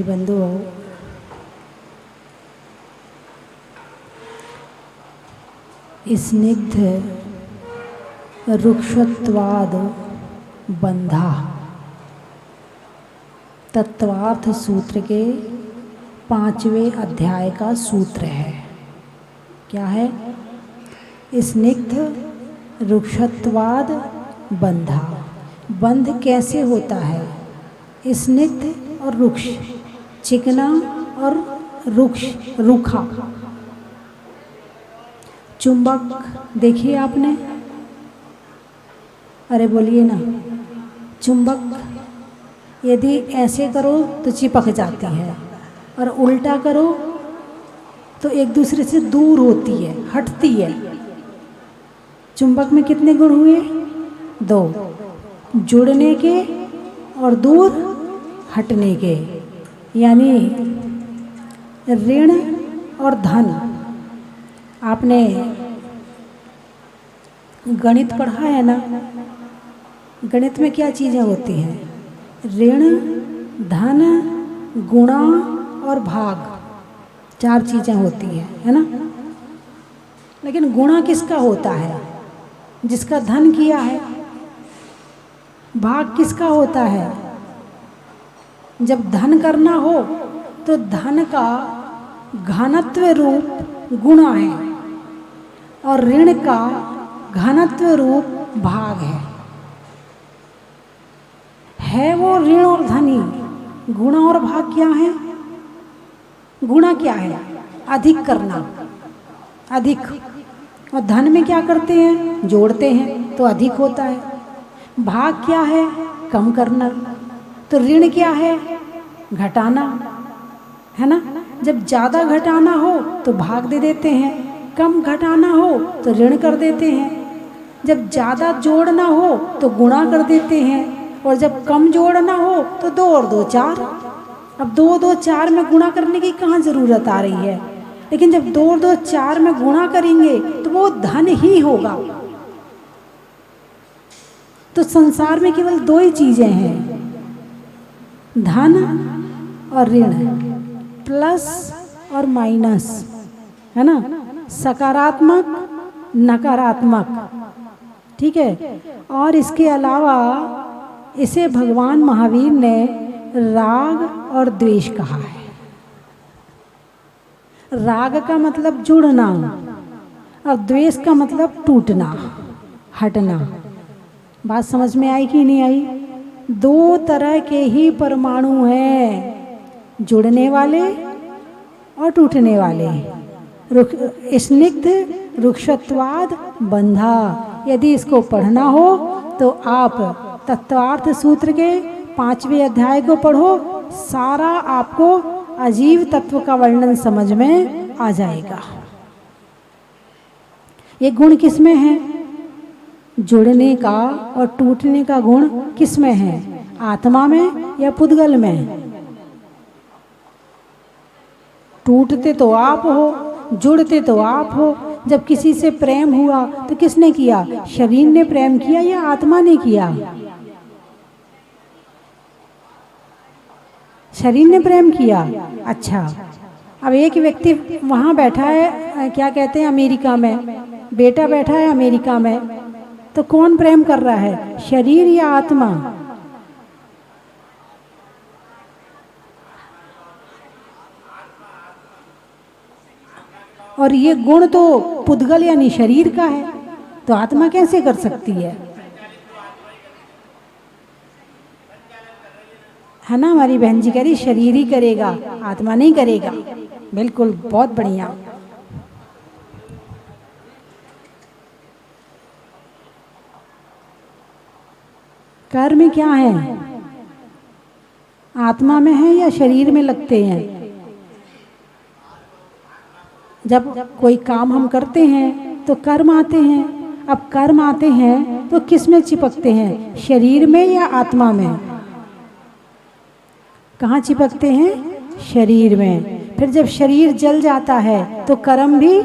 बंधुओं, स्निग्ध रुक्षत्वाद बंधा तत्वार्थ सूत्र के 5वें अध्याय का सूत्र है। क्या है? स्निग्ध रुक्षत्वाद बंधा। बंध कैसे होता है? स्निग्ध और रुक्ष, चिकना और रुक्ष, रूखा। चुंबक देखिए आपने? अरे बोलिए ना। चुंबक यदि ऐसे करो तो चिपक जाती है और उल्टा करो तो एक दूसरे से दूर होती है, हटती है। चुंबक में कितने गुण हुए? 2, जुड़ने के और दूर हटने के, यानी ऋण और धन। आपने गणित पढ़ा है ना? गणित में क्या चीज़ें होती हैं? ऋण, धन, गुणा और भाग, 4 चीज़ें होती है ना? लेकिन गुणा किसका होता है? जिसका धन किया है। भाग किसका होता है? जब धन करना हो तो धन का घनत्व रूप गुणा है और ऋण का घनत्व रूप भाग है वो ऋण और धनी। गुणा और भाग क्या है? गुणा क्या है? अधिक करना, अधिक। और धन में क्या करते हैं? जोड़ते हैं तो अधिक होता है। भाग क्या है? कम करना। तो ऋण क्या है? घटाना, है ना? जब ज़्यादा घटाना हो तो भाग दे देते हैं, कम घटाना हो तो ऋण कर देते हैं। जब ज़्यादा जोड़ना हो तो गुणा कर देते हैं और जब कम जोड़ना हो तो 2 और 2 4। अब 2 2 4 में गुणा करने की कहाँ ज़रूरत आ रही है? लेकिन जब 2 2 4 में गुणा करेंगे तो वो धन ही होगा। तो संसार में केवल 2 ही चीज़ें हैं, धन और ऋण, प्लस और माइनस, है ना? सकारात्मक, नकारात्मक, ठीक है। और इसके अलावा इसे भगवान महावीर ने राग और द्वेष कहा है। राग का मतलब जुड़ना और द्वेष का मतलब टूटना, हटना। बात समझ में आई कि नहीं आई? 2 तरह के ही परमाणु हैं, जुड़ने वाले और टूटने वाले। स्निग्ध रुक्षत्वाद बंधा। यदि इसको पढ़ना हो तो आप तत्वार्थ सूत्र के 5वें अध्याय को पढ़ो, सारा आपको अजीव तत्व का वर्णन समझ में आ जाएगा। ये गुण किसमें है? जुड़ने का और टूटने का गुण किसमें है? आत्मा में या पुद्गल में? टूटते तो आप हो, जुड़ते तो आप हो। जब किसी से प्रेम हुआ तो किसने किया? शरीर ने प्रेम किया या आत्मा ने किया? शरीर ने प्रेम किया। अच्छा, अब एक व्यक्ति वहाँ बैठा है, क्या कहते हैं, अमेरिका में। बेटा बैठा है अमेरिका में, तो कौन प्रेम कर रहा है, शरीर या आत्मा? और ये गुण तो पुद्गल यानी शरीर का है, तो आत्मा कैसे कर सकती है ना? हमारी बहन जी कह रही शरीर ही करेगा, आत्मा नहीं करेगा। बिल्कुल, बहुत बढ़िया। कर्म क्या है? आत्मा में है या शरीर में लगते हैं? जब कोई काम हम करते हैं तो कर्म आते हैं। अब कर्म आते हैं तो किस में चिपकते हैं? शरीर में या आत्मा में? कहाँ चिपकते हैं? शरीर में। फिर जब शरीर जल जाता है तो कर्म भी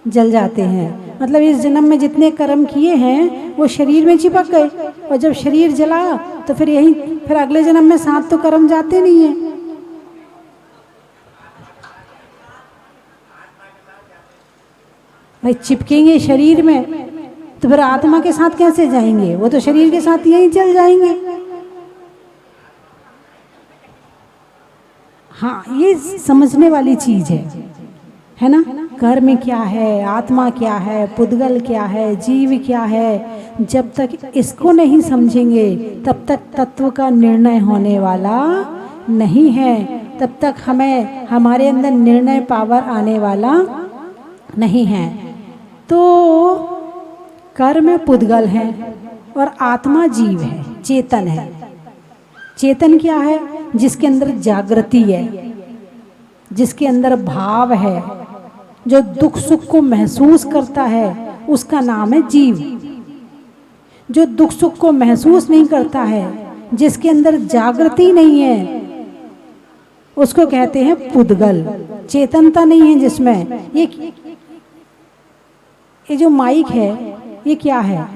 जल जाते हैं। मतलब इस जन्म में जितने कर्म किए हैं वो शरीर में चिपक गए और जब शरीर जला तो फिर अगले जन्म में साथ तो कर्म जाते नहीं हैं। भाई चिपकेंगे शरीर में तो फिर आत्मा के साथ कैसे जाएंगे? वो तो शरीर के साथ यहीं चल जाएंगे। हाँ, ये समझने वाली चीज है ना। कर्म क्या है, आत्मा क्या है, पुद्गल क्या है, जीव क्या है, जब तक इसको नहीं समझेंगे तब तक तत्व का निर्णय होने वाला नहीं है, तब तक हमें हमारे अंदर निर्णय पावर आने वाला नहीं है। तो कर्म पुद्गल है और आत्मा जीव है, चेतन है। चेतन क्या है? जिसके अंदर जागृति है, जिसके अंदर भाव है, जो दुख सुख को महसूस करता है, उसका नाम है जीव। जो दुख सुख को महसूस नहीं करता है, जिसके अंदर जागृति नहीं है, उसको कहते हैं पुद्गल। चेतनता नहीं है जिसमें। ये जो माइक है ये क्या है?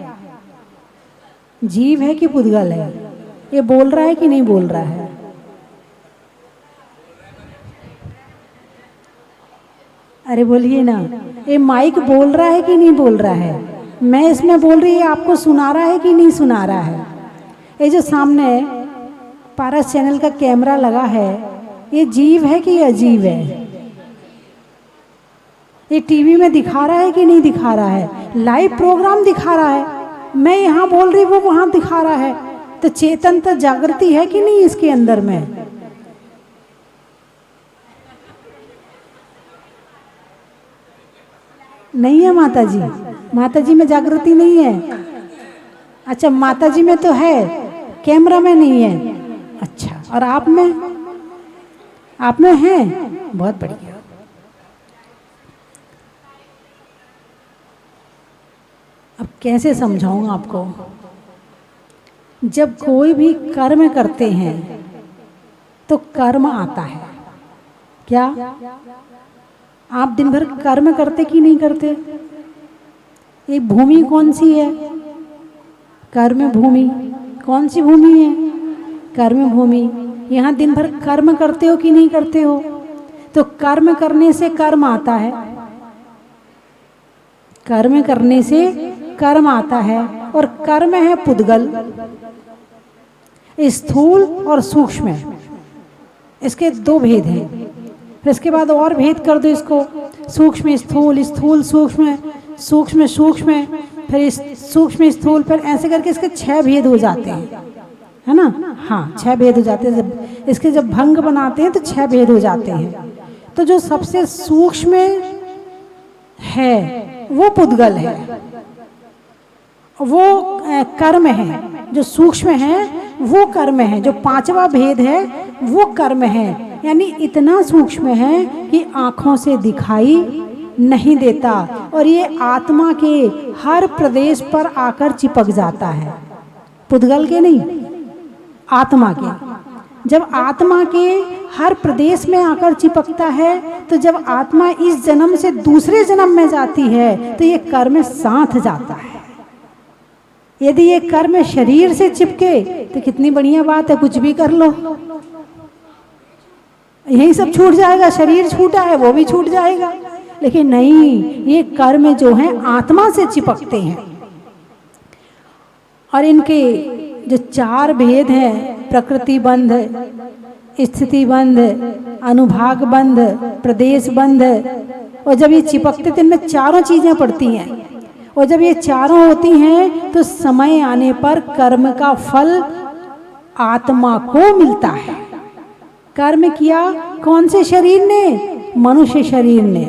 जीव है कि पुद्गल है? ये बोल रहा है कि नहीं बोल रहा है? अरे बोलिए ना, ये माइक बोल रहा है कि नहीं बोल रहा है? मैं इसमें बोल रही है, आपको सुना रहा है कि नहीं सुना रहा है? ये जो सामने पारस चैनल का कैमरा लगा है, ये जीव है कि अजीब है? ये टीवी में दिखा रहा है कि नहीं दिखा रहा है? लाइव प्रोग्राम दिखा रहा है, मैं यहाँ बोल रही, वो वहाँ दिखा रहा है। तो चेतन तो जागृति है कि नहीं इसके अंदर में? नहीं है माता जी? माता जी में जागृति नहीं है? अच्छा, माता जी में तो है, कैमरा में नहीं है। अच्छा, और आप में? आप में है? बहुत बढ़िया। अब कैसे समझाऊं आपको? जब कोई भी कर्म करते हैं तो कर्म आता है। क्या आप दिन भर कर्म करते कि नहीं करते? ये भूमि कौन सी है? कर्म भूमि। कौन सी भूमि है? कर्म भूमि। यहाँ दिन भर कर्म करते हो कि नहीं करते हो? तो कर्म करने से कर्म आता है, कर्म करने से कर्म आता है, और कर्म है पुद्गल, स्थूल और सूक्ष्म। इसके दो भेद हैं। फिर इसके बाद और भेद कर दो इसको, सूक्ष्म स्थूल, स्थूल सूक्ष्म, सूक्ष्म सूक्ष्म, फिर सूक्ष्म स्थूल, फिर ऐसे करके इसके 6 भेद हो जाते हैं, है ना। हाँ, 6 भेद हो जाते हैं। जब इसके जब भंग बनाते हैं तो 6 भेद हो जाते हैं। तो जो सबसे सूक्ष्म है वो पुद्गल है, वो कर्म है। जो सूक्ष्म है वो कर्म है। जो 5वां भेद है वो कर्म है, यानी इतना सूक्ष्म है कि आँखों से दिखाई नहीं देता, और ये आत्मा के हर प्रदेश पर आकर चिपक जाता है। पुद्गल के नहीं, आत्मा के। जब आत्मा के हर प्रदेश में आकर चिपकता है, तो जब आत्मा इस जन्म से दूसरे जन्म में जाती है तो ये कर्म साथ जाता है। यदि ये कर्म शरीर से चिपके तो कितनी बढ़िया बात है, कुछ भी कर लो, यही सब छूट जाएगा। शरीर छूटा है वो भी छूट जाएगा। लेकिन नहीं, ये कर्म जो है आत्मा से चिपकते हैं। और इनके जो 4 भेद हैं, प्रकृति बंध, स्थिति बंध, अनुभाग बंध, प्रदेश बंध, और जब ये चिपकते तो इनमें चारों चीजें पड़ती हैं। और जब ये चारों होती हैं तो समय आने पर कर्म का फल आत्मा को मिलता है। कर्म किया कौन से शरीर ने? मनुष्य शरीर ने।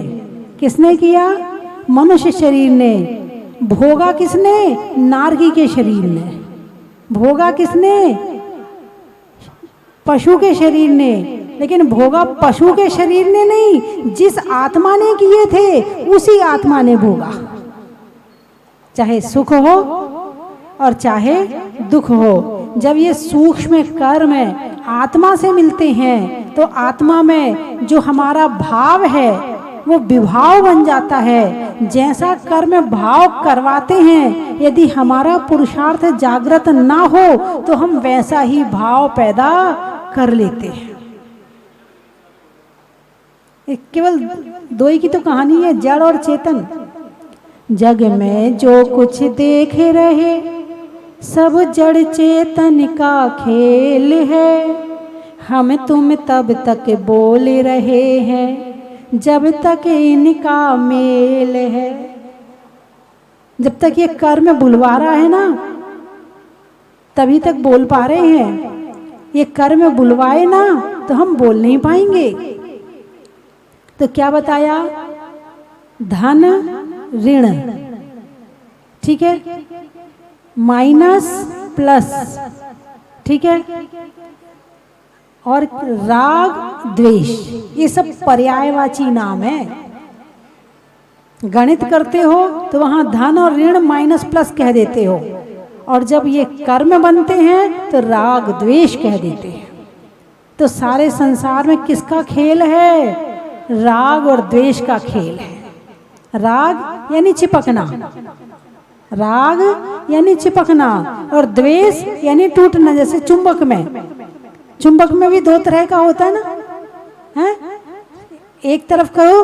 किसने किया? मनुष्य शरीर ने। भोगा किसने? नारगी के शरीर ने। भोगा किसने? पशु के शरीर ने। लेकिन भोगा पशु के शरीर ने नहीं, जिस आत्मा ने किए थे उसी आत्मा ने भोगा। चाहे सुख हो और चाहे दुख हो, जब ये सूक्ष्म कर्म आत्मा से मिलते हैं तो आत्मा में जो हमारा भाव है वो विभाव बन जाता है। जैसा कर्म भाव करवाते हैं, यदि हमारा पुरुषार्थ जागृत ना हो तो हम वैसा ही भाव पैदा कर लेते हैं। केवल 2 ही की तो कहानी है, जड़ और चेतन। जग में जो कुछ देख रहे सब जड़ चेतन का खेल है। हम तुम तब तक बोल रहे हैं जब तक इनका मेल है। जब तक ये कर्म बुलवा रहा है ना तभी तक बोल पा रहे हैं। ये कर्म बुलवाए ना तो हम बोल नहीं पाएंगे। तो क्या बताया? धन ऋण, ठीक है, माइनस प्लस, ठीक है, और राग द्वेष, ये सब पर्यायवाची नाम है। गणित करते हो तो वहां धन और ऋण माइनस प्लस कह देते हो, और जब ये कर्म बनते हैं तो राग द्वेष कह देते हैं। तो सारे संसार में किसका खेल है? राग और द्वेष का खेल है। राग यानी चिपकना, राग यानी चिपकना, और द्वेष यानी टूटना। जैसे चुंबक में भी दो तरह का होता है ना, है? एक तरफ करो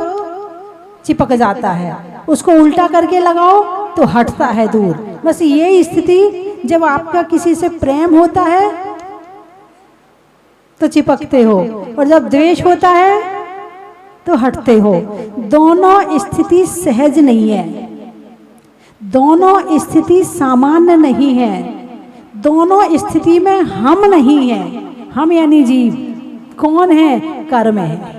चिपक जाता है, उसको उल्टा करके लगाओ तो हटता है दूर। बस ये स्थिति जब आपका किसी से प्रेम होता है तो चिपकते हो, और जब द्वेष होता है तो हटते हो। दोनों स्थिति सहज नहीं है, दोनों स्थिति सामान्य नहीं है, दोनों स्थिति में हम नहीं हैं। हम यानी जीव कौन है? कर्म है।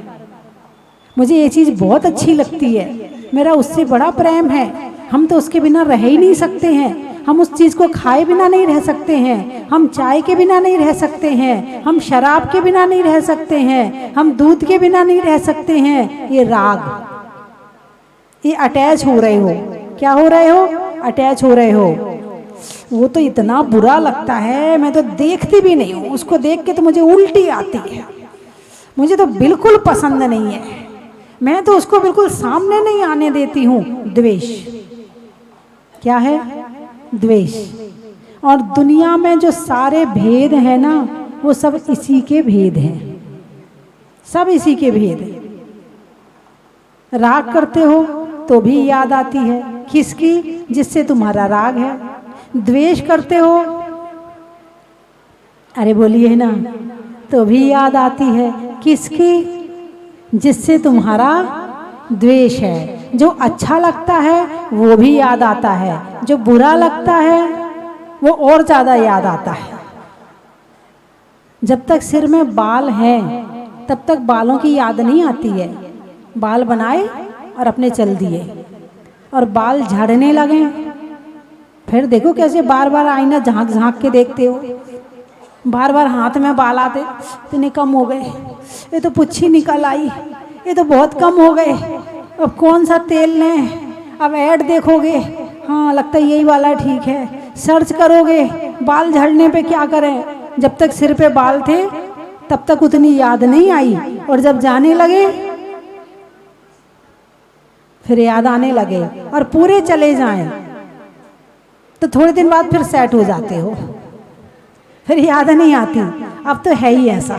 मुझे ये चीज़ बहुत अच्छी लगती है, मेरा उससे बड़ा प्रेम है। हम तो उसके बिना रह ही नहीं सकते हैं। हम उस चीज़ को खाए बिना नहीं रह सकते हैं, हम चाय के बिना नहीं रह सकते हैं, हम शराब के बिना नहीं रह सकते हैं, हम दूध के बिना नहीं रह सकते हैं। ये राग, ये अटैच हो रहे हो। क्या हो रहे हो? अटैच हो रहे हो। वो तो इतना बुरा लगता है, मैं तो देखती भी नहीं हूँ उसको। देख के तो मुझे उल्टी आती है, मुझे तो बिल्कुल पसंद नहीं है। मैं तो उसको बिल्कुल सामने नहीं आने देती हूँ। द्वेष क्या है? द्वेष। और दुनिया में जो सारे भेद हैं ना, वो सब इसी के भेद हैं, सब इसी के भेद हैं। राग करते हो तो भी याद आती है किसकी? जिससे तुम्हारा राग है। द्वेष करते हो, अरे बोलिए ना, तो भी याद आती है किसकी? जिससे तुम्हारा द्वेष है। जो अच्छा लगता है वो भी याद आता है, जो बुरा लगता है वो और ज़्यादा याद आता है। जब तक सिर में बाल हैं तब तक बालों की याद नहीं आती है। बाल बनाए और अपने चल दिए, और बाल झड़ने लगे, फिर देखो कैसे बार बार आईना झांक झांक के देखते हो। बार बार हाथ में बाल आते, इतने कम हो गए, ये तो पुच्छी निकल आई, ये तो बहुत कम हो गए, अब कौन सा तेल लें? अब ऐड देखोगे, हाँ लगता है यही वाला ठीक है। सर्च करोगे बाल झड़ने पे क्या करें। जब तक सिर पे बाल थे तब तक उतनी याद नहीं आई, और जब जाने लगे फिर याद आने लगे, और पूरे चले जाएं तो थोड़े दिन बाद फिर सेट हो जाते हो, फिर याद नहीं आती। अब तो है ही ऐसा,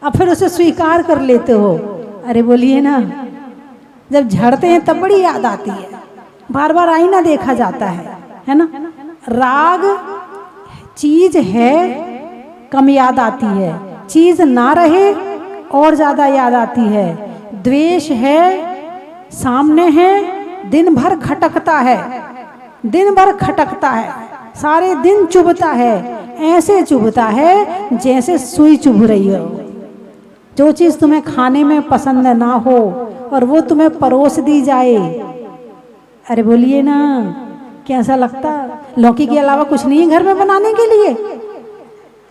अब फिर उसे स्वीकार कर लेते हो। अरे बोलिए ना, जब झड़ते हैं तब बड़ी याद आती है, बार बार आईना देखा जाता है ना। राग चीज है, कम याद आती है, चीज ना रहे और ज्यादा याद आती है। द्वेष है, सामने है, दिन भर खटकता है, दिन भर खटकता है, सारे दिन चुभता है, ऐसे चुभता है जैसे सुई चुभ रही हो। जो चीज़ तुम्हें खाने में पसंद ना हो और वो तुम्हें परोस दी जाए, अरे बोलिए ना, कैसा लगता? लौकी के अलावा कुछ नहीं है घर में बनाने के लिए,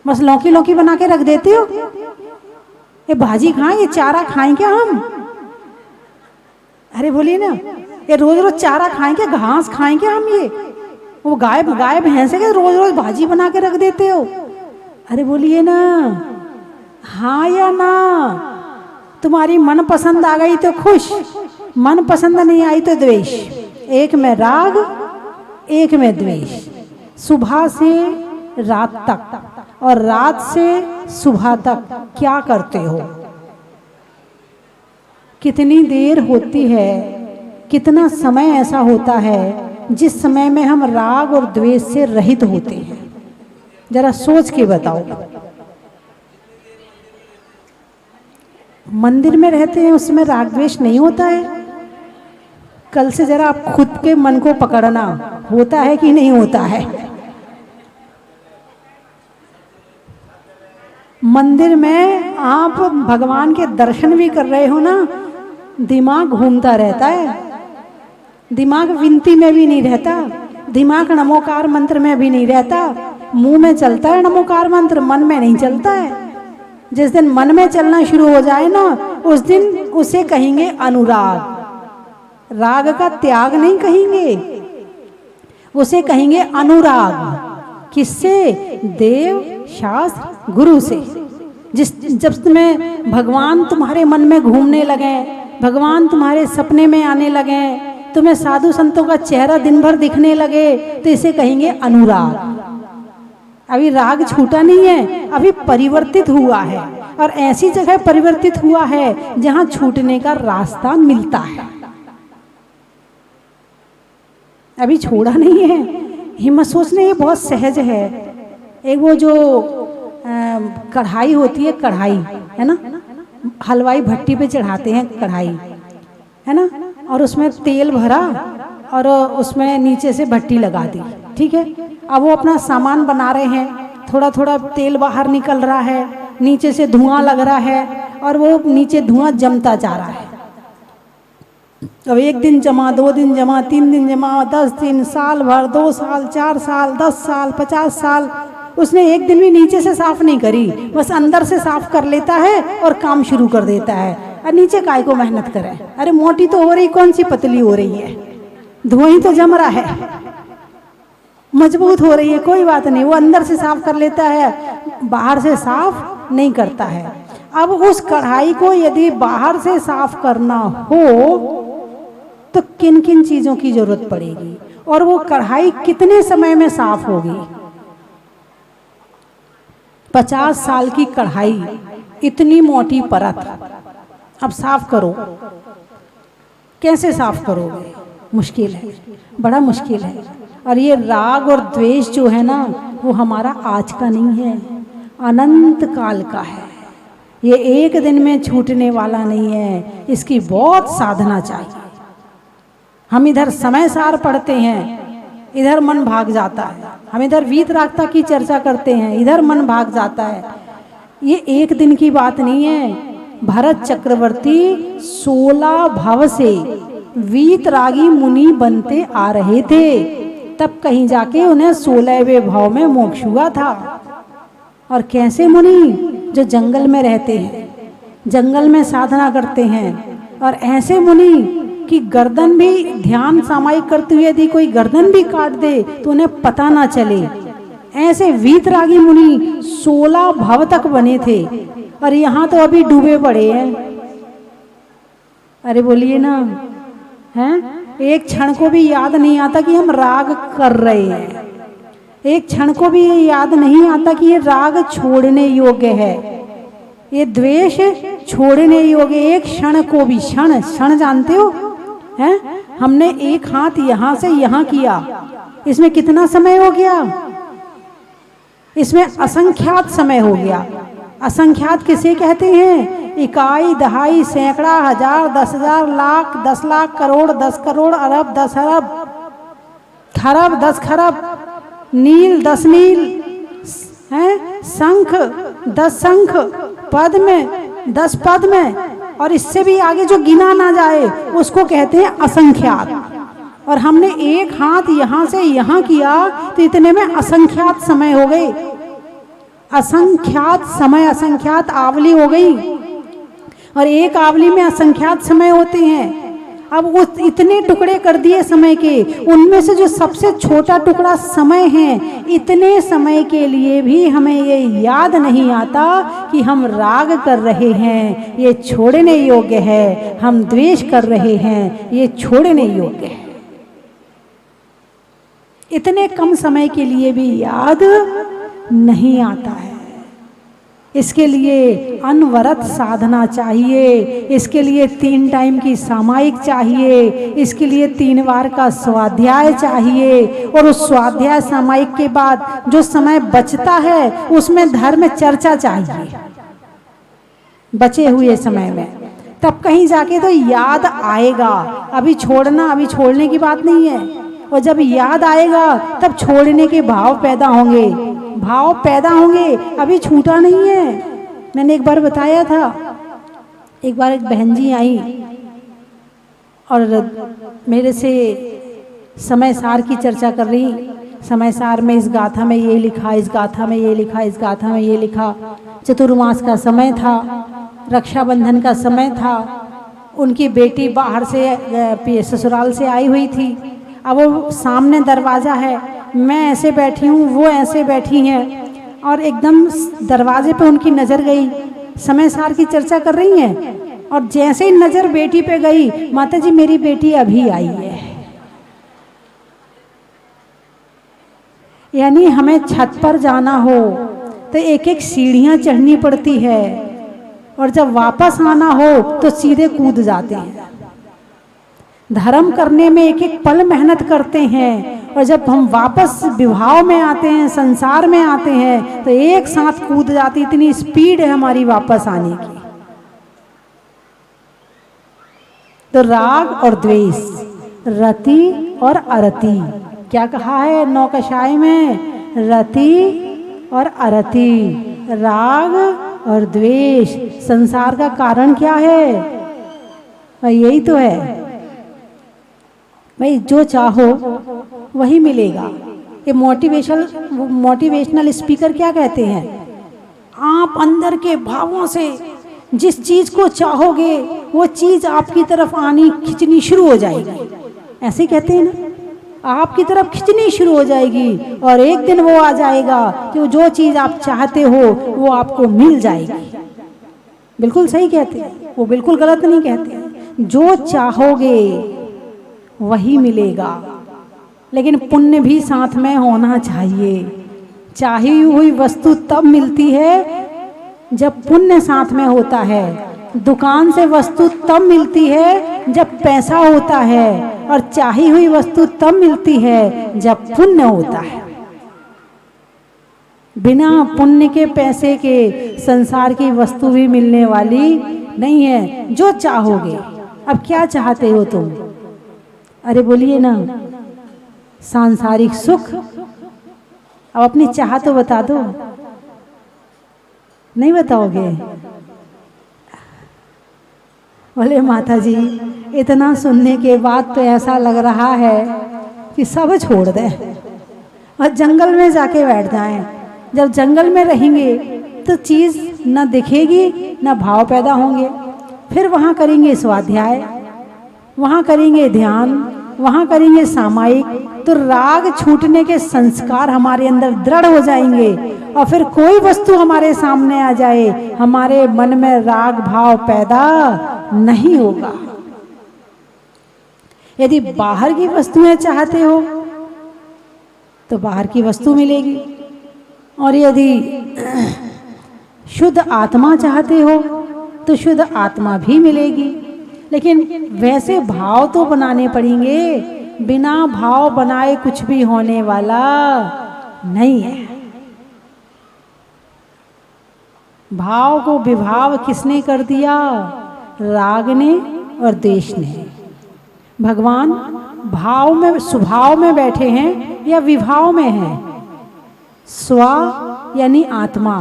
बस लौकी लौकी बना के रख देते हो। ये भाजी खाएं, ये चारा खाएं क्या हम? अरे बोलिए ना, ये रोज रोज चारा खाएं क्या, घास खाएं क्या हम? ये वो गाय भैंस के रोज रोज भाजी बना के रख देते हो। अरे बोलिए ना, हाँ या ना? तुम्हारी मन पसंद आ गई तो खुश, मन पसंद नहीं आई तो द्वेष। एक में राग, एक में द्वेष। सुबह से रात तक और रात से सुबह तक क्या करते हो? कितनी देर होती है कितना समय ऐसा होता है जिस समय में हम राग और द्वेष से रहित होते हैं? जरा सोच के बताओ। मंदिर में रहते हैं उसमें राग द्वेष नहीं होता है? कल से जरा आप खुद के मन को पकड़ना, होता है कि नहीं होता है? मंदिर में आप भगवान के दर्शन भी कर रहे हो ना, दिमाग घूमता रहता है, दिमाग विनती में भी नहीं रहता, दिमाग नमोकार मंत्र में भी नहीं रहता, मुंह में चलता है नमोकार मंत्र, मन में नहीं चलता है। जिस दिन मन में चलना शुरू हो जाए ना, उस दिन उसे कहेंगे अनुराग। राग का त्याग नहीं कहेंगे, उसे कहेंगे अनुराग। किससे? देव, शास्त्र, गुरु से। जब में भगवान तुम्हारे मन में घूमने लगे, भगवान तुम्हारे सपने में आने लगे, तुम्हें साधु संतों का चेहरा दिन भर दिखने लगे, तो इसे कहेंगे अनुराग। अभी राग छूटा नहीं है, अभी परिवर्तित हुआ है, और ऐसी जगह परिवर्तित हुआ है जहां छूटने का रास्ता मिलता है। अभी छोड़ा नहीं है। हिम्मत सोचने ये बहुत सहज है। एक वो जो कढ़ाई होती है, कढ़ाई है ना, हलवाई भट्टी पे चढ़ाते हैं कढ़ाई, है ना, और उसमें तेल भरा और उसमें नीचे से भट्टी लगा दी, ठीक है। अब वो अपना सामान बना रहे हैं, थोड़ा थोड़ा तेल बाहर निकल रहा है, नीचे से धुआं लग रहा है, और वो नीचे धुआं जमता जा रहा है। अब 1 दिन जमा, 2 दिन जमा, 3 दिन जमा, 10 दिन, साल भर, 2 साल, 4 साल, 10 साल, 50 साल, उसने एक दिन भी नीचे से साफ नहीं करी, बस अंदर से साफ कर लेता है और काम शुरू कर देता है। और नीचे काय को मेहनत करे? अरे मोटी तो हो रही, कौन सी पतली हो रही है, धुआं ही तो जम रहा है, मजबूत हो रही है, कोई बात नहीं, वो अंदर से साफ कर लेता है, बाहर से साफ नहीं करता है। अब उस कढ़ाई को यदि बाहर से साफ करना हो तो किन किन चीजों की जरूरत पड़ेगी, और वो कढ़ाई कितने समय में साफ होगी? 50 साल की कढ़ाई, इतनी मोटी परत, अब साफ करो, कैसे साफ करोगे? मुश्किल है, बड़ा मुश्किल है। और ये राग और द्वेष जो है ना, वो हमारा आज का नहीं है, अनंत काल का है। ये एक दिन में छूटने वाला नहीं है, इसकी बहुत साधना चाहिए। हम इधर समय सार पढ़ते हैं, इधर मन भाग जाता है, हम इधर वीतरागता की चर्चा करते हैं, इधर मन भाग जाता है। ये एक दिन की बात नहीं है। भरत चक्रवर्ती 16 भव से वीतरागी मुनि बनते आ रहे थे, तब कहीं जाके उन्हें 16वें भाव में मोक्ष हुआ था। और कैसे मुनि? जो जंगल में रहते हैं, जंगल में साधना करते हैं, और ऐसे मुनि कि गर्दन भी ध्यान सामायिक करते हुए यदि कोई गर्दन भी काट दे तो उन्हें पता ना चले। ऐसे वीतरागी मुनि 16 भव तक बने थे, और यहाँ तो अभी डूबे पड़े हैं। अरे बोलिए ना, हैं? एक क्षण को भी याद नहीं आता कि हम राग कर रहे हैं, एक क्षण को भी ये याद नहीं आता कि ये राग छोड़ने योग्य है, ये द्वेष छोड़ने योग्य। एक क्षण को भी, क्षण क्षण जानते हो हैं? हमने एक हाथ यहाँ से यहाँ किया, इसमें कितना समय हो गया? इसमें असंख्यात समय हो गया। असंख्यात किसे कहते हैं? इकाई, दहाई, सैकड़ा, हजार, 10,000, लाख, 10 लाख, करोड़, 10 करोड़, अरब, 10 अरब, खरब, 10 खरब, नील, 10 नील, हैं? शंख, 10 शंख, पद में 10 पद में, और इससे भी आगे जो गिना ना जाए उसको कहते हैं असंख्यात। और हमने एक हाथ यहाँ से यहाँ किया तो इतने में असंख्यात समय हो गए, असंख्यात समय, असंख्यात आवली हो गई, और एक आवली में असंख्यात समय होते हैं। अब वो इतने टुकड़े कर दिए समय के, उनमें से जो सबसे छोटा टुकड़ा समय है, इतने समय के लिए भी हमें ये याद नहीं आता कि हम राग कर रहे हैं, ये छोड़ने योग्य है, हम द्वेष कर रहे हैं, ये छोड़ने योग्य है। इतने कम समय के लिए भी याद नहीं आता है। इसके लिए अनवरत साधना चाहिए, इसके लिए 3 टाइम की सामायिक चाहिए, इसके लिए 3 बार का स्वाध्याय चाहिए, और उस स्वाध्याय सामायिक के बाद जो समय बचता है उसमें धर्म चर्चा चाहिए बचे हुए समय में। तब कहीं जाके तो याद आएगा। अभी छोड़ने की बात नहीं है। और जब याद आएगा तब छोड़ने के भाव पैदा होंगे, अभी छूटा नहीं है। मैंने एक बार बताया था, एक बार एक बहन जी आई और मेरे से समय सार की चर्चा कर रही। समय सार में इस गाथा में ये लिखा, इस गाथा में ये लिखा, इस गाथा में ये लिखा। चतुर्मास का समय था, रक्षाबंधन का समय था, उनकी बेटी बाहर से ससुराल से आई हुई थी। अब वो सामने दरवाज़ा है, मैं ऐसे बैठी हूँ, वो ऐसे बैठी हैं, और एकदम दरवाजे पे उनकी नज़र गई। समय सार की चर्चा कर रही हैं और जैसे ही नज़र बेटी पे गई, माता जी मेरी बेटी अभी आई है। यानी हमें छत पर जाना हो तो एक एक सीढ़ियाँ चढ़नी पड़ती है, और जब वापस आना हो तो सीधे कूद जाते हैं। धर्म करने में एक एक पल मेहनत करते हैं, और जब हम वापस विभाव में आते हैं, संसार में आते हैं, तो एक साथ कूद जाती। इतनी स्पीड है हमारी वापस आने की। तो राग और द्वेष, रति और अरति, क्या कहा है नौकशाई में? रति और अरति, राग और द्वेष। संसार का कारण क्या है? यही तो है भाई, जो चाहो वही मिलेगा। ये मोटिवेशनल स्पीकर क्या कहते हैं? आप अंदर के भावों से जिस चीज को चाहोगे वो चीज आपकी तरफ आनी खिंचनी शुरू हो जाएगी। ऐसे कहते हैं ना, आपकी तरफ खिंचनी शुरू हो जाएगी, और एक दिन वो आ जाएगा कि जो चीज आप चाहते हो वो आपको मिल जाएगी। बिल्कुल सही कहते हैं, वो बिल्कुल गलत नहीं कहते। जो चाहोगे वही मिलेगा, लेकिन पुण्य भी साथ में होना चाहिए। चाही हुई वस्तु तब मिलती है जब पुण्य साथ में होता है। दुकान से वस्तु तब मिलती है जब पैसा होता है, और चाही हुई वस्तु तब मिलती है जब पुण्य होता है। बिना पुण्य के पैसे के संसार की वस्तु भी मिलने वाली नहीं है। जो चाहोगे, अब क्या चाहते हो तुम? अरे बोलिए ना, सांसारिक सुख। अब अपनी चाह तो बता दो। नहीं बताओगे? बोले माता जी इतना सुनने के बाद तो ऐसा लग रहा है कि सब छोड़ दें और जंगल में जाके बैठ जाएं। जब जंगल में रहेंगे तो चीज़ न दिखेगी, न भाव पैदा होंगे। फिर वहाँ करेंगे स्वाध्याय, वहाँ करेंगे ध्यान, वहाँ करेंगे सामायिक, तो राग छूटने के संस्कार हमारे अंदर दृढ़ हो जाएंगे। और फिर कोई वस्तु हमारे सामने आ जाए, हमारे मन में राग भाव पैदा नहीं होगा। यदि बाहर की वस्तुएं चाहते हो तो बाहर की वस्तु मिलेगी, और यदि शुद्ध आत्मा चाहते हो तो शुद्ध आत्मा भी मिलेगी। लेकिन वैसे भाव तो बनाने पड़ेंगे, बिना भाव बनाए कुछ भी होने वाला नहीं है। भाव को विभाव किसने कर दिया? राग ने और द्वेष ने। भगवान भाव में, स्वभाव में बैठे हैं या विभाव में हैं? स्व यानी आत्मा,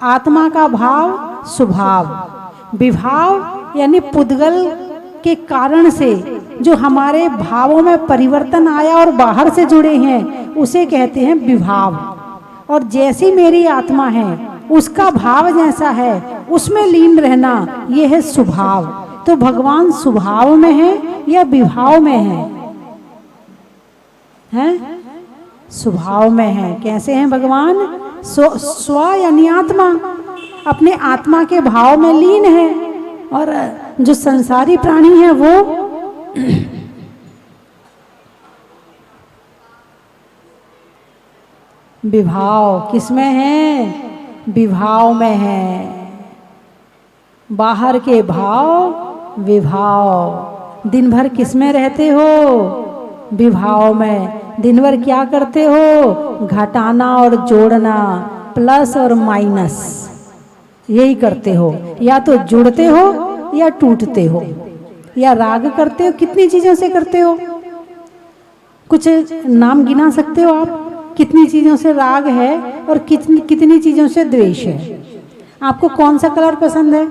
आत्मा का भाव स्वभाव, विभाव यानी पुद्गल के कारण से जो हमारे भावों में परिवर्तन आया और बाहर से जुड़े हैं उसे कहते हैं विभाव। और जैसी मेरी आत्मा है उसका भाव जैसा है उसमें लीन रहना, यह है स्वभाव। तो भगवान स्वभाव में है या विभाव में है? हैं? स्वभाव में है। कैसे हैं भगवान? स्व यानी आत्मा, अपने आत्मा के भाव में लीन है। और जो संसारी प्राणी है वो विभाव किसमें है? विभाव में हैं। बाहर के भाव विभाव। दिन भर किस में रहते हो? विभाव में। दिन भर क्या करते हो? घटाना और जोड़ना, प्लस और माइनस, यही करते हो। या तो जुड़ते हो या टूटते हो, या राग करते हो। कितनी चीजों से करते हो? कुछ नाम गिना सकते हो आप? कितनी चीजों से राग है और कितनी चीजों से द्वेष है? आपको कौन सा कलर पसंद है?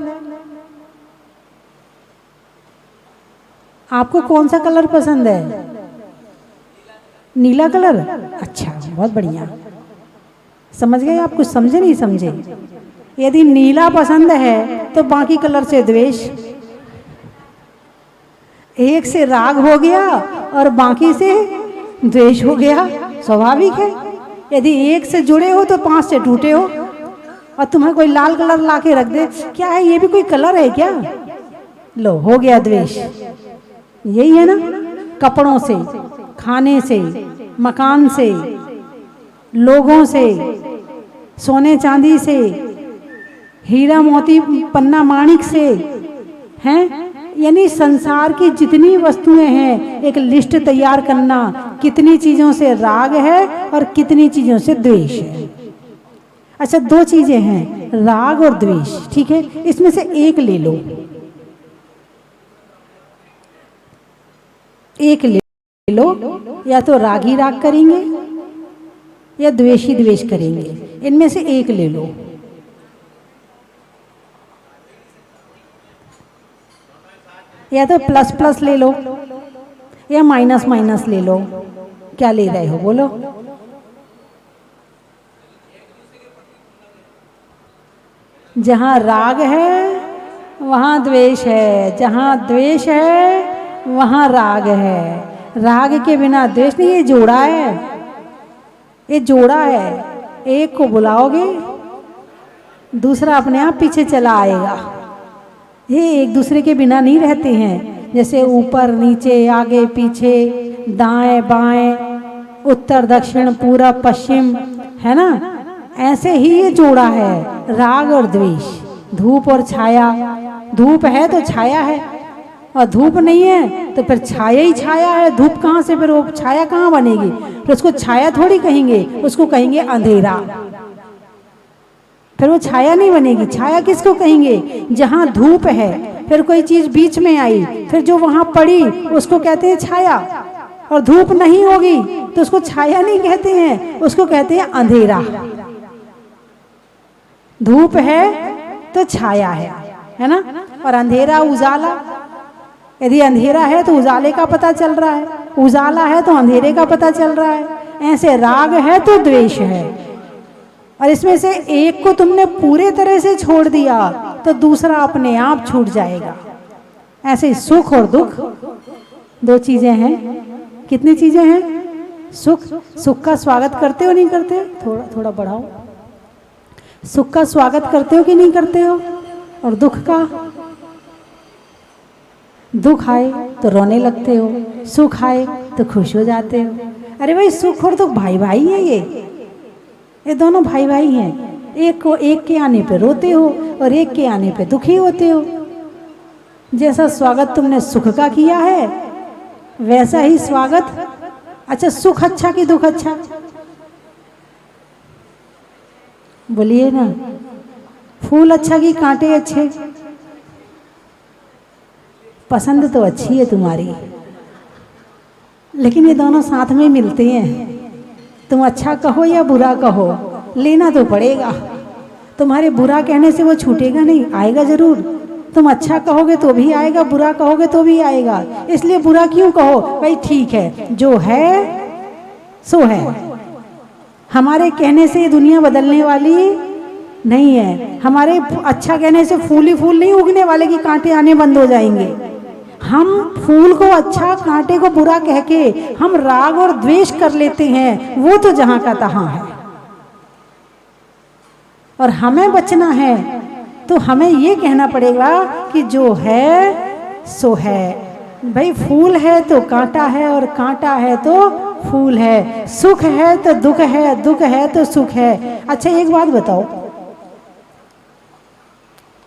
आपको कौन सा कलर पसंद है? नीला कलर। अच्छा, बहुत बढ़िया। समझ गए आप? कुछ समझे नहीं समझे? यदि नीला पसंद है तो बाकी कलर से द्वेष। एक से राग हो गया और बाकी से द्वेष हो गया, स्वाभाविक है। यदि एक से जुड़े हो तो 5 से टूटे हो। और तुम्हें कोई लाल कलर लाके रख दे, क्या है ये भी कोई कलर है क्या? लो, हो गया द्वेष। यही है ना? कपड़ों से, खाने से, मकान से, लोगों से, सोने चांदी से, हीरा मोती पन्ना माणिक से, हैं? यानी संसार की जितनी वस्तुएं हैं, एक लिस्ट तैयार करना, कितनी चीजों से राग है और कितनी चीजों से द्वेष है। अच्छा, 2 चीजें हैं, राग और द्वेष, ठीक है? इसमें से एक ले लो, एक ले लो। या तो रागी राग करेंगे या द्वेषी द्वेष करेंगे, इनमें से एक ले लो। या तो प्लस प्लस ले लो या माइनस माइनस ले लो। क्या ले रहे हो बोलो? जहाँ राग है वहाँ द्वेष है, जहाँ द्वेष है वहाँ राग है। राग के बिना द्वेष नहीं। ये जोड़ा है, ये जोड़ा है। एक को बुलाओगे दूसरा अपने आप पीछे चला आएगा। ये एक दूसरे के बिना नहीं रहते हैं। जैसे ऊपर नीचे, आगे पीछे, दाएं बाएं, उत्तर दक्षिण, पूरब पश्चिम, है ना? ऐसे ही ये जोड़ा है, राग और द्वेष। धूप और छाया। धूप है तो छाया है, और धूप नहीं है तो फिर छाया ही छाया है। धूप कहाँ से, फिर वो छाया कहाँ बनेगी? फिर उसको छाया थोड़ी कहेंगे, उसको कहेंगे अंधेरा। फिर वो छाया नहीं बनेगी। छाया किसको कहेंगे? जहाँ धूप है, फिर कोई चीज बीच में आई, फिर जो वहां पड़ी उसको कहते हैं छाया। और धूप नहीं होगी तो उसको छाया नहीं कहते हैं, उसको कहते हैं अंधेरा। धूप है तो छाया है ना? और अंधेरा उजाला। यदि अंधेरा है तो उजाले का पता चल रहा है, उजाला है तो अंधेरे का पता चल रहा है। ऐसे राग है तो द्वेष है। और इसमें से एक को तुमने पूरे तरह से छोड़ दिया तो दूसरा अपने आप छूट जाएगा। ऐसे सुख और दुख 2 चीजें हैं। कितनी चीजें हैं? सुख। सुख का स्वागत करते हो नहीं करते? थोड़ा थोड़ा बढ़ाओ। सुख का स्वागत करते हो कि नहीं करते हो? और दुख का? दुख आए तो रोने लगते हो, सुख आए तो खुश हो जाते हो। अरे भाई, सुख और दुख भाई भाई है। ये दोनों भाई भाई हैं। एक के आने पे रोते हो और एक के आने पे दुखी होते हो। जैसा स्वागत तुमने सुख का किया है वैसा ही स्वागत। अच्छा, सुख अच्छा कि दुख अच्छा? बोलिए ना। फूल अच्छा कि कांटे अच्छे? पसंद तो अच्छी है तुम्हारी, लेकिन ये दोनों साथ में मिलते हैं। तुम अच्छा कहो या बुरा कहो, लेना तो पड़ेगा। तुम्हारे बुरा कहने से वो छूटेगा नहीं, आएगा जरूर। तुम अच्छा कहोगे तो भी आएगा, बुरा कहोगे तो भी आएगा। इसलिए बुरा क्यों कहो? भाई ठीक है, जो है सो है। हमारे कहने से ये दुनिया बदलने वाली नहीं है। हमारे अच्छा कहने से फूल ही फूल नहीं उगने वाले कि कांटे आने बंद हो जाएंगे। हम फूल को अच्छा, कांटे को बुरा कह के हम राग और द्वेष कर लेते हैं, वो तो जहां का तहां है। और हमें बचना है तो हमें ये कहना पड़ेगा कि जो है सो है। भाई, फूल है तो कांटा है और कांटा है तो फूल है। सुख है तो दुख है, दुख है तो सुख है। अच्छा, एक बात बताओ,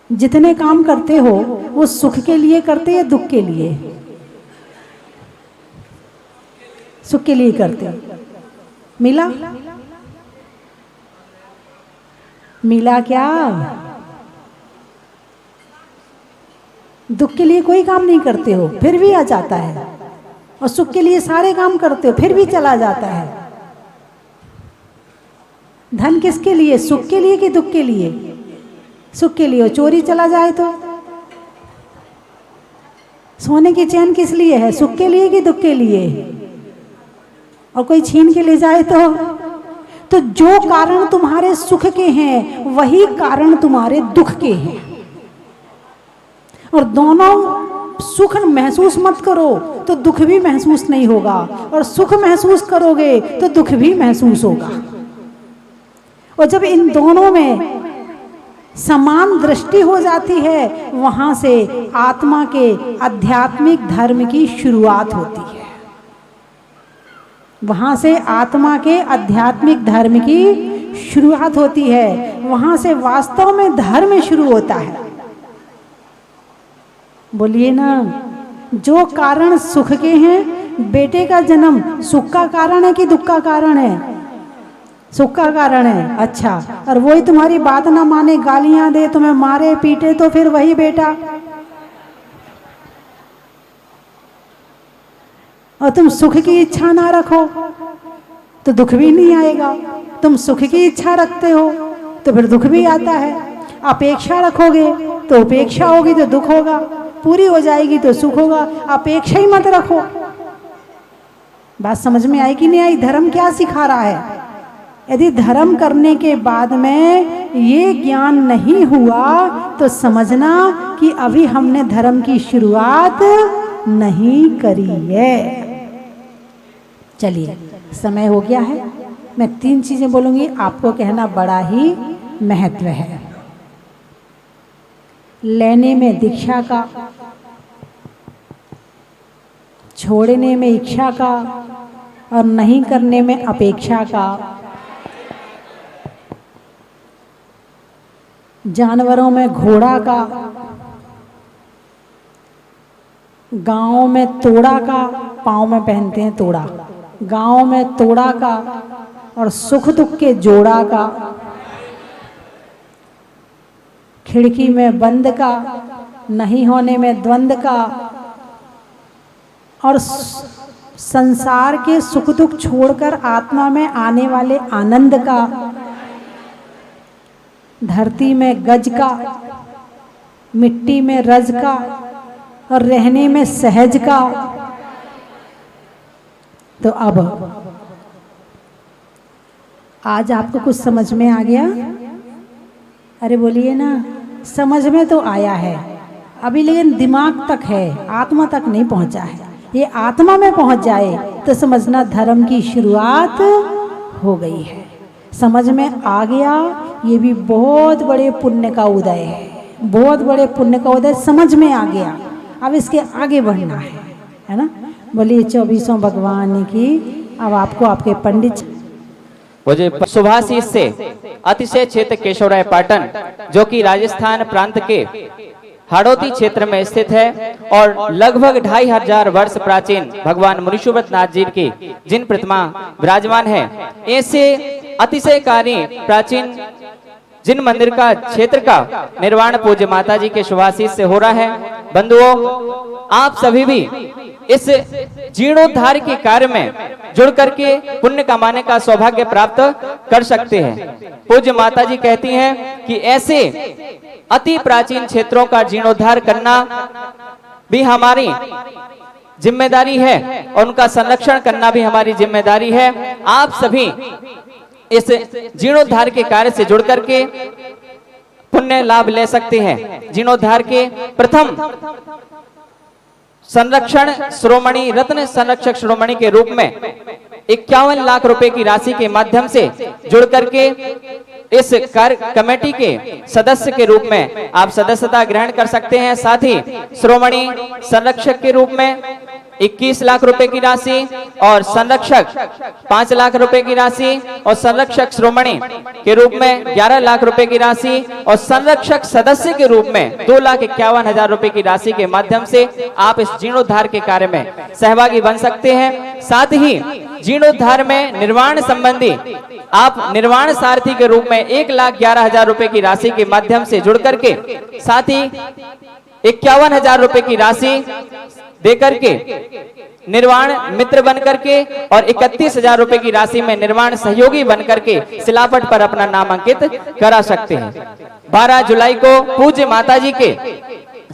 जितने काम करते हो वो सुख के लिए करते या दुख के लिए? सुख के लिए करते। मिला? मिला क्या? दुख के लिए कोई काम नहीं करते हो फिर भी आ जाता है, और सुख के लिए सारे काम करते हो फिर भी चला जाता है। धन किसके लिए? सुख के लिए कि दुख के लिए? सुख के लिए। चोरी चला जाए तो? सोने की चैन किस लिए है? सुख के लिए कि दुख के लिए? और कोई छीन के ले जाए तो जो कारण तुम्हारे सुख के हैं वही कारण तुम्हारे दुख के हैं। और दोनों सुख महसूस मत करो तो दुख भी महसूस नहीं होगा, और सुख महसूस करोगे तो दुख भी महसूस होगा। और जब इन दोनों में समान दृष्टि हो जाती है, वहां से आत्मा के आध्यात्मिक धर्म की शुरुआत होती है। वहां से आत्मा के आध्यात्मिक धर्म की शुरुआत होती है। वहां से वास्तव में धर्म शुरू होता है। बोलिए ना, जो कारण सुख के हैं, बेटे का जन्म सुख का कारण है कि दुख का कारण है? सुख का कारण है। अच्छा, और वही तुम्हारी बात ना माने, गालियां दे, तुम्हें मारे पीटे, तो फिर वही बेटा। और तुम सुख की इच्छा ना रखो तो दुख भी नहीं आएगा। तुम सुख की इच्छा रखते हो तो फिर दुख भी आता है। अपेक्षा रखोगे तो उपेक्षा होगी तो दुख होगा, पूरी हो जाएगी तो सुख होगा। अपेक्षा ही मत रखो। बात समझ में आई कि नहीं आई? धर्म क्या सिखा रहा है? यदि धर्म करने के बाद में ये ज्ञान नहीं हुआ तो समझना कि अभी हमने धर्म की शुरुआत नहीं करी है। चलिए, समय हो गया है। मैं 3 चीजें बोलूंगी, आपको कहना बड़ा ही महत्व है। लेने में दीक्षा का, छोड़ने में इच्छा का, और नहीं करने में अपेक्षा का। जानवरों में घोड़ा का, गांव में तोड़ा का, पाँव में पहनते हैं तोड़ा, गांव में तोड़ा का, और सुख दुख के जोड़ा का। खिड़की में बंद का, नहीं होने में द्वंद का, और संसार के सुख दुख छोड़कर आत्मा में आने वाले आनंद का। धरती में गज का, मिट्टी में रज का, और रहने में सहज का। तो अब आज आपको कुछ समझ में आ गया? अरे बोलिए ना, समझ में तो आया है अभी, लेकिन दिमाग तक है, आत्मा तक नहीं पहुंचा है। ये आत्मा में पहुंच जाए तो समझना धर्म की शुरुआत हो गई है। समझ में आ गया, ये भी बहुत बड़े पुण्य का उदय है, बहुत बड़े पुण्य का उदय। समझ में आ गया, अब इसके आगे बढ़ना है ना। बोलिए 24वें भगवान की। अब आपको आपके पंडित मुझे सुभाषिस से अतिशय क्षेत्र केशवराय पाटन, जो कि राजस्थान प्रांत के हाड़ौती क्षेत्र में स्थित है और लगभग 2500 वर्ष प्राचीन भगवान मुनीश्वरनाथ नाथ जी की जिन प्रतिमा विराजमान है, ऐसे अतिशयकारी प्राचीन जिन मंदिर का क्षेत्र का निर्माण पूज्य माता जी के शुभाशीष से हो रहा है। बंधुओं, आप सभी भी इस जीर्णोद्धार के कार्य में जुड़ करके पुण्य कमाने का सौभाग्य प्राप्त कर सकते हैं। पूज्य माता जी कहती हैं कि ऐसे अति प्राचीन क्षेत्रों का जीर्णोद्धार करना भी हमारी जिम्मेदारी है और उनका संरक्षण करना भी हमारी जिम्मेदारी है। आप सभी इस जीर्णोद्धार के कार्य से जुड़ करके पुण्य लाभ ले सकते हैं। जीर्णोद्धार के प्रथम संरक्षण श्रोमणी रत्न संरक्षक श्रोमणी के रूप में 51 लाख रुपए की राशि के माध्यम से जुड़ करके इस कार्य कमेटी के सदस्य के रूप में आप सदस्यता ग्रहण कर सकते हैं। साथ ही श्रोमणी संरक्षक के रूप में 21 लाख रुपए की राशि और संरक्षक 5 लाख रुपए की राशि और संरक्षक श्रोमणी के रूप में 11 लाख रुपए की राशि और संरक्षक सदस्य के रूप में 2,51,000 रुपए की राशि के माध्यम से आप इस जीर्णोद्धार के कार्य में सहभागी बन सकते हैं। साथ ही जीर्णोद्धार में निर्माण संबंधी आप निर्माण सारथी के रूप में 1,11,000 रुपए की राशि के माध्यम से जुड़ करके, साथ ही 51,000 रुपए की राशि देकर के निर्माण मित्र बन करके और 31,000 रुपए की राशि में निर्माण सहयोगी बन करके शिलापट पर अपना नाम अंकित करा सकते हैं। 12 जुलाई को पूज्य माताजी के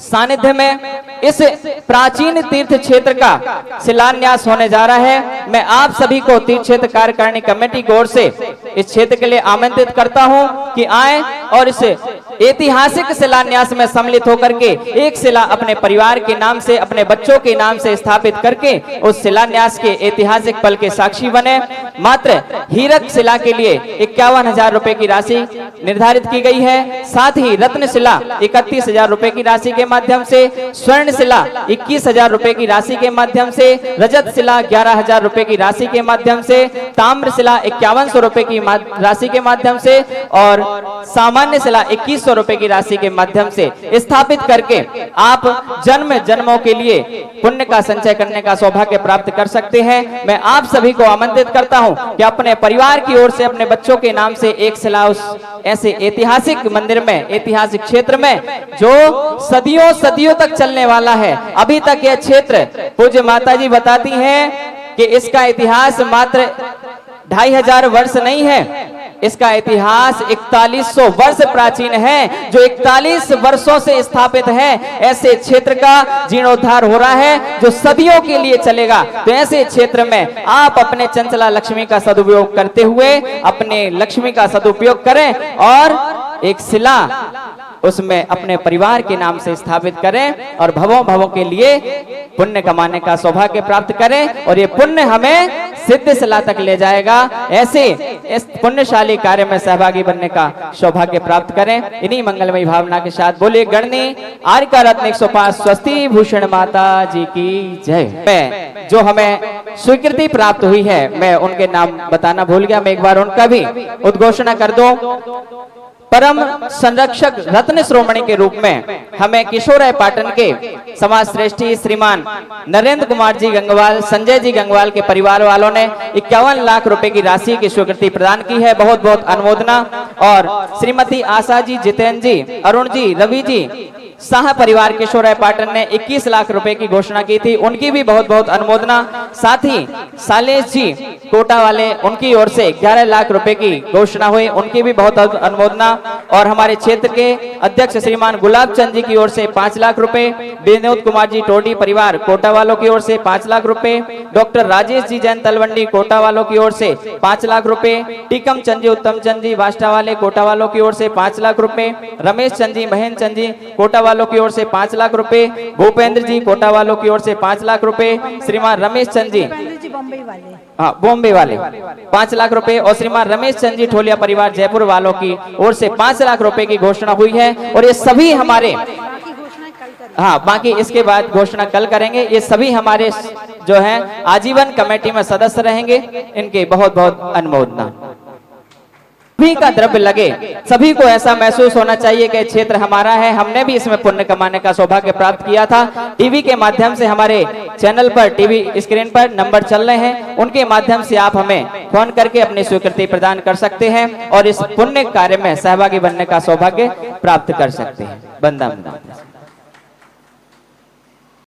सानिध्य में इस प्राचीन तीर्थ क्षेत्र का शिलान्यास होने जा रहा है। मैं आप सभी को तीर्थ क्षेत्र कार्यकारिणी कमेटी की ओर से इस क्षेत्र के लिए आमंत्रित करता हूं कि आए और इस ऐतिहासिक शिलान्यास में सम्मिलित होकर के एक शिला अपने परिवार के नाम से, अपने बच्चों के नाम से स्थापित करके उस शिलान्यास के ऐतिहासिक पल के साक्षी बने। मात्र हीरक शिला के लिए 51,000 रुपए की राशि निर्धारित की गई है। साथ ही रत्न शिला 31,000 रुपए की राशि के माध्यम से, स्वर्ण शिला 21,000 रुपए की राशि के माध्यम से, रजत शिला 11,000 रुपए की राशि के माध्यम से, ताम्र शिला 5100 रुपए की राशि के माध्यम से और सामान्य शिला 2100 रुपए की राशि के माध्यम से स्थापित करके आप जन्म जन्मों के लिए पुण्य का संचय करने का सौभाग्य प्राप्त कर सकते हैं। मैं आप सभी को आमंत्रित करता हूं कि अपने परिवार की ओर से, अपने बच्चों के नाम से एक शिला उस ऐसे ऐतिहासिक मंदिर में, ऐतिहासिक क्षेत्र में जो सदियों सदियों तक चलने वाला है। अभी तक यह क्षेत्र पूज्य माताजी बताती हैं कि इसका इतिहास मात्र 2,500 वर्ष नहीं है, इसका इतिहास 4100 वर्ष प्राचीन है, जो 41 वर्षों से स्थापित है। ऐसे क्षेत्र का जीर्णोद्धार हो रहा है जो सदियों के लिए चलेगा। तो ऐसे क्षेत्र में आप अपने चंचला लक्ष्मी का सदुपयोग करते हुए अपने लक्ष्मी का सदुपयोग करें और एक शिला उसमें अपने परिवार के नाम से स्थापित करें और भवों भवों के लिए पुण्य कमाने का सौभाग्य प्राप्त करें और ये पुण्य हमें सिद्ध शिला तक ले जाएगा। ऐसे इस पुण्यशाली कार्य में सहभागी बनने का सौभाग्य प्राप्त करें। इन्हीं मंगलमयी भावना के साथ बोलिए गणनी आर्का रत्न 105 स्वस्ति भूषण माता जी की जय। जो हमें स्वीकृति प्राप्त हुई है, मैं उनके नाम बताना भूल गया, मैं एक बार उनका भी उद्घोषणा कर दूं। परम संरक्षक रत्न श्रोमणी के रूप में हमें किशोराय पाटन के समाज श्रेष्ठी श्रीमान नरेंद्र कुमार जी गंगवाल, संजय जी गंगवाल के परिवार वालों ने 51 लाख रुपए की राशि की स्वीकृति प्रदान की है। बहुत बहुत अनुमोदना। और श्रीमती आशा जी, जितेंद्र जी, अरुण जी, रवि जी शाह परिवार किशोराय पाटन ने 21 लाख रुपए की घोषणा की थी, उनकी भी बहुत बहुत अनुमोदना। साथ ही सालेश जी कोटा वाले, उनकी ओर से 11 लाख रुपए की घोषणा हुई, उनकी भी बहुत अनुमोदना। और हमारे क्षेत्र के अध्यक्ष श्रीमान गुलाब चंद जी की ओर से 5 लाख रुपए, विनोद कुमार जी टोडी परिवार कोटा वालों की ओर से 5 लाख रुपए, डॉक्टर राजेश जी जैन तलवंडी कोटा वालों की ओर से 5 लाख रुपए, टीकम चंद जी, उत्तम चंद जी बाष्टा वाले कोटा वालों की ओर से 5 लाख रुपए, रमेश चंद जी, महेंद्र चंद जी कोटा वालों की ओर से 5 लाख रुपए, भूपेंद्र जी कोटा वालों की ओर से 5 लाख रुपए, श्रीमान रमेश चंद जी बॉम्बे वाले 5 लाख रुपए और श्रीमान रमेश चंद जी ठोलिया परिवार जयपुर वालों की ओर से 5 लाख रुपए की घोषणा हुई है। और ये सभी हमारे, बाकी इसके बाद घोषणा कल करेंगे। ये सभी हमारे जो हैं आजीवन कमेटी में सदस्य रहेंगे। इनके बहुत बहुत अनुमोदना। सभी का द्रव्य लगे, सभी को ऐसा महसूस होना चाहिए कि क्षेत्र हमारा है, हमने भी इसमें पुण्य कमाने का सौभाग्य प्राप्त किया था। टीवी के माध्यम से हमारे चैनल पर, टीवी स्क्रीन पर नंबर चल रहे हैं, उनके माध्यम से आप हमें फोन करके अपनी स्वीकृति प्रदान कर सकते हैं और इस पुण्य कार्य में सहभागी बनने का सौभाग्य प्राप्त कर सकते हैं। वंदे मातरम।